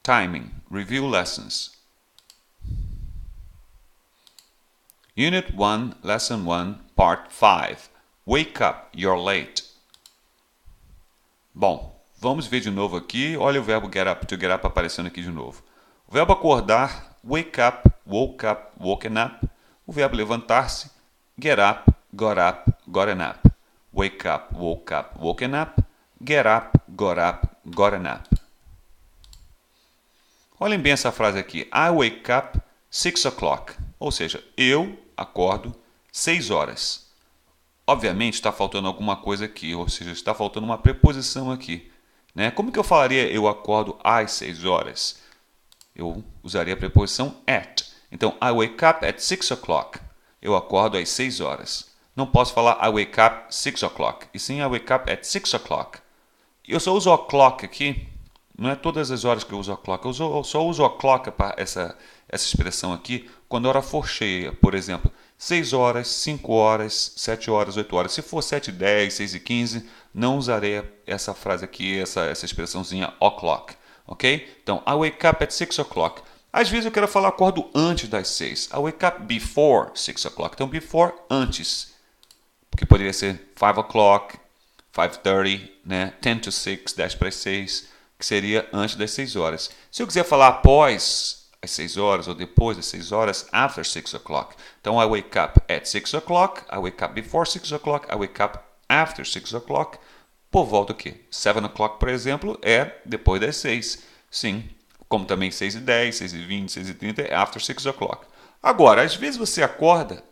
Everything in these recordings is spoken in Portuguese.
Timing. Review lessons. Unit 1, Lesson 1, Part 5. Wake up, you're late. Bom, vamos ver de novo aqui. Olha o verbo get up, to get up aparecendo aqui de novo. O verbo acordar, wake up, woken up. O verbo levantar-se, get up, got gotten up. Wake up, woken up. Get up, gotten up. Olhem bem essa frase aqui. I wake up 6 o'clock. Ou seja, eu acordo 6 horas. Obviamente está faltando alguma coisa aqui, ou seja, está faltando uma preposição aqui. Né? Como que eu falaria eu acordo às 6 horas? Eu usaria a preposição at. Então, I wake up at 6 o'clock. Eu acordo às 6 horas. Não posso falar I wake up 6 o'clock. E sim, I wake up at 6 o'clock. Eu só uso o'clock aqui. Não é todas as horas que eu uso o'clock. Eu só uso o'clock para essa expressão aqui quando a hora for cheia. Por exemplo, 6 horas, 5 horas, 7 horas, 8 horas. Se for 7h10, 6h15, não usarei essa frase aqui, essa expressãozinha o'clock. Ok? Então, I wake up at 6 o'clock. Às vezes eu quero falar acordo antes das 6. I wake up before 6 o'clock. Então, before, antes. Porque poderia ser 5 o'clock, 5:30, né? 10 to 6, 10 para as 6, que seria antes das 6 horas. Se eu quiser falar após as 6 horas ou depois das 6 horas, after 6 o'clock. Então, I wake up at 6 o'clock, I wake up before 6 o'clock, I wake up after 6 o'clock. Por volta o quê? 7 o'clock, por exemplo, é depois das 6. Sim, como também 6h10, 6h20, 6h30 é after 6 o'clock. Agora, às vezes você acorda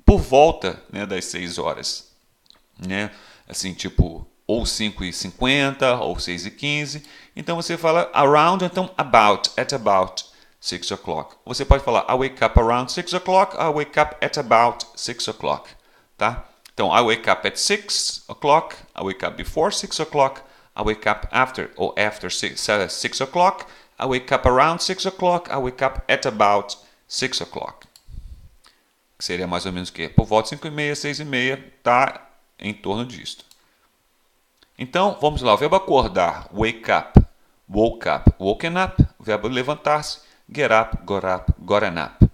por volta, né, das 6 horas. Né? Assim, tipo, ou 5h50, ou 6h15. Então, você fala around, então about, at about 6 o'clock. Você pode falar I wake up around 6 o'clock, I wake up at about 6 o'clock. Tá? Então, I wake up at 6 o'clock, I wake up before 6 o'clock, I wake up after, or after 6 o'clock, I wake up around 6 o'clock, I wake up at about 6 o'clock. Que seria mais ou menos o quê? Por volta de 5h30, 6h30, tá em torno disto. Então, vamos lá. O verbo acordar, wake up, woke up, woken up. O verbo levantar-se, get up, gotten up. O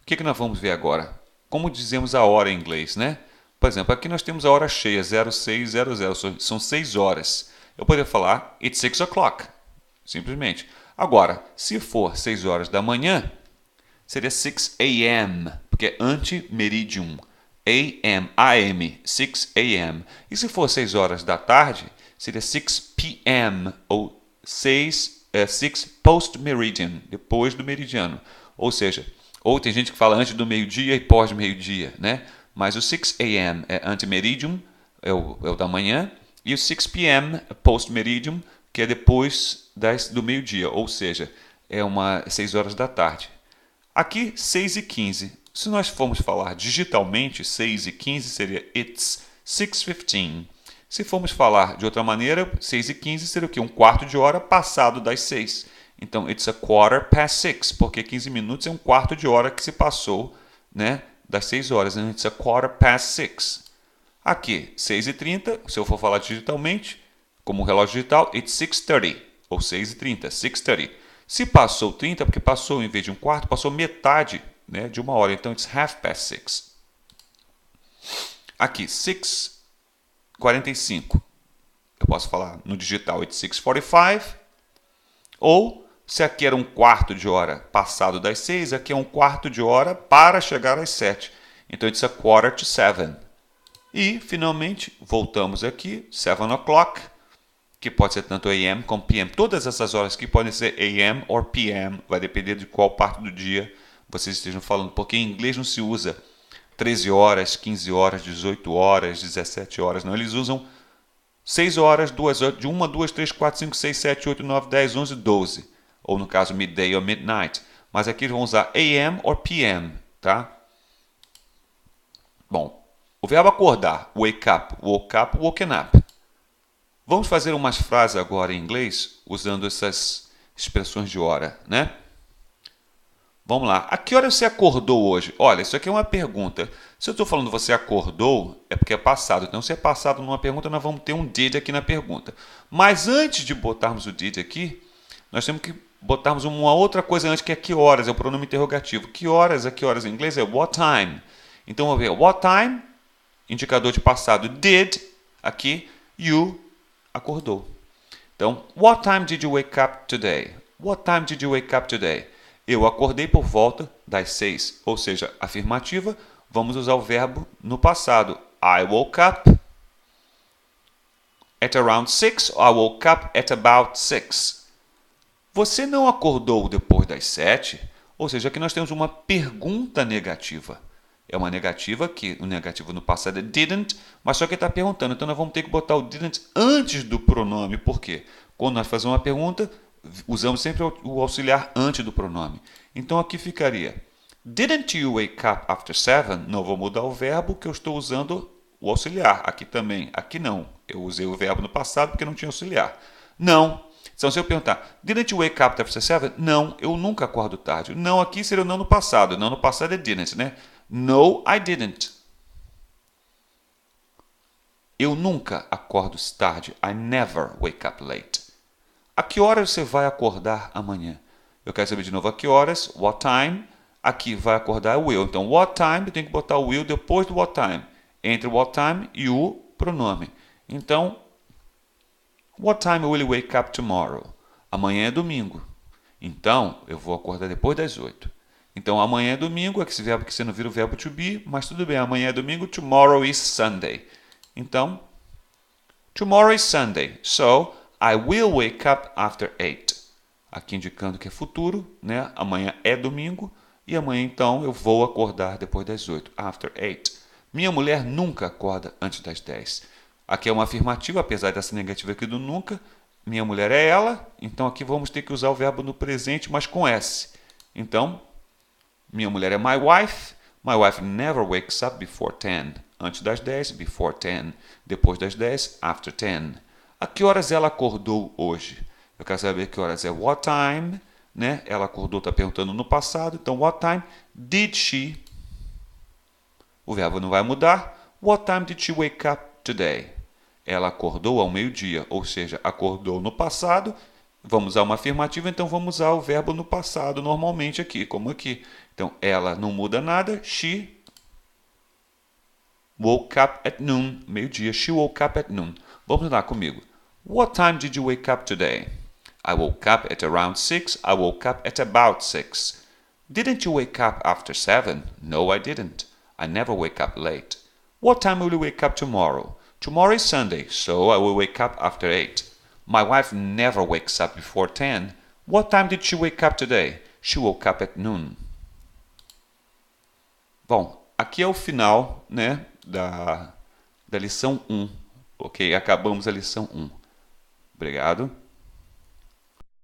que nós vamos ver agora? Como dizemos a hora em inglês, né? Por exemplo, aqui nós temos a hora cheia, 0600, são 6 horas. Eu poderia falar, it's 6 o'clock, simplesmente. Agora, se for 6 horas da manhã, seria 6 a.m., porque é ante-meridium. AM, 6 a.m. E se for 6 horas da tarde, seria 6 p.m. ou 6 post-meridian, depois do meridiano. Ou seja, ou tem gente que fala antes do meio-dia e pós-meio-dia, né? Mas o 6 a.m. é ante-meridium, é o da manhã, e o 6 p.m. é post-meridium, que é depois do meio-dia, ou seja, é 6 horas da tarde. Aqui, 6h15. Se nós formos falar digitalmente, 6h15 seria it's 6:15. Se formos falar de outra maneira, 6h15 seria o quê? Um quarto de hora passado das 6. Então, it's a quarter past 6, porque 15 minutos é um quarto de hora que se passou, né, das 6 horas. Então, it's a quarter past 6. Aqui, 6h30, se eu for falar digitalmente, como relógio digital, it's 6:30, ou 6h30, 6:30. Se passou 30, porque passou, em vez de um quarto, passou metade, né, de uma hora. Então, it's half past 6. Aqui, 6:45. Eu posso falar no digital, it's 6:45. Ou, se aqui era um quarto de hora passado das 6, aqui é um quarto de hora para chegar às 7. Então, it's a quarter to 7. E, finalmente, voltamos aqui, 7 o'clock, que pode ser tanto AM como PM. Todas essas horas aqui podem ser AM ou PM, vai depender de qual parte do dia vocês estejam falando, porque em inglês não se usa 13 horas, 15 horas, 18 horas, 17 horas, não. Eles usam 6 horas, 2 horas, de 1, 2, 3, 4, 5, 6, 7, 8, 9, 10, 11, 12. Ou no caso, midday ou midnight. Mas aqui eles vão usar AM ou PM, tá? Bom, o verbo acordar, wake up, woken up. Vamos fazer umas frases agora em inglês, usando essas expressões de hora, né? Vamos lá. A que hora você acordou hoje? Olha, isso aqui é uma pergunta. Se eu estou falando você acordou, é porque é passado. Então, se é passado numa pergunta, nós vamos ter um did aqui na pergunta. Mas antes de botarmos o did aqui, nós temos que botarmos uma outra coisa antes, que é que horas, é o pronome interrogativo. Que horas em inglês é what time. Então, vamos ver. What time, indicador de passado, did, aqui, you, acordou. Então, what time did you wake up today? What time did you wake up today? Eu acordei por volta das 6, ou seja, afirmativa, vamos usar o verbo no passado. I woke up at around 6, I woke up at about 6. Você não acordou depois das 7? Ou seja, aqui nós temos uma pergunta negativa. É uma negativa que o negativo no passado é didn't, mas só que está perguntando. Então nós vamos ter que botar o didn't antes do pronome. Por quê? Quando nós fazemos uma pergunta, usamos sempre o auxiliar antes do pronome. Então aqui ficaria: Didn't you wake up after 7? Não vou mudar o verbo que eu estou usando o auxiliar. Aqui também. Aqui não. Eu usei o verbo no passado porque não tinha auxiliar. Não. Então se eu perguntar, Didn't you wake up after 7? Não, eu nunca acordo tarde. Não aqui seria o não no passado. Não no passado é didn't, né? No, I didn't. Eu nunca acordo tarde. I never wake up late. A que horas você vai acordar amanhã? Eu quero saber de novo a que horas, what time. Aqui vai acordar o will. Então, what time, eu tenho que botar o will depois do what time. Entre o what time e o pronome. Então, what time will you wake up tomorrow? Amanhã é domingo. Então, eu vou acordar depois das 8. Então, amanhã é domingo, esse verbo que você não vira o verbo to be, mas tudo bem, amanhã é domingo, tomorrow is Sunday. Então, tomorrow is Sunday, so I will wake up after 8. Aqui indicando que é futuro, né? Amanhã é domingo e amanhã então eu vou acordar depois das 8, after 8. Minha mulher nunca acorda antes das 10. Aqui é uma afirmativa, apesar dessa negativa aqui do nunca. Minha mulher é ela, então aqui vamos ter que usar o verbo no presente, mas com S. Então, minha mulher é my wife. My wife never wakes up before 10. Antes das 10, before 10. Depois das 10, after 10. A que horas ela acordou hoje? Eu quero saber que horas é what time, né? Ela acordou, está perguntando no passado. Então, what time did she? O verbo não vai mudar. What time did she wake up today? Ela acordou ao meio-dia, ou seja, acordou no passado. Vamos usar uma afirmativa, então vamos usar o verbo no passado normalmente aqui, como aqui. Então, ela não muda nada. She woke up at noon. Meio-dia. She woke up at noon. Vamos lá comigo. What time did you wake up today? I woke up at around 6. I woke up at about 6. Didn't you wake up after 7? No, I didn't. I never wake up late. What time will you wake up tomorrow? Tomorrow is Sunday, so I will wake up after 8. My wife never wakes up before 10. What time did she wake up today? She woke up at noon. Bom, aqui é o final, né, da lição 1. Ok? Acabamos a lição 1. Obrigado.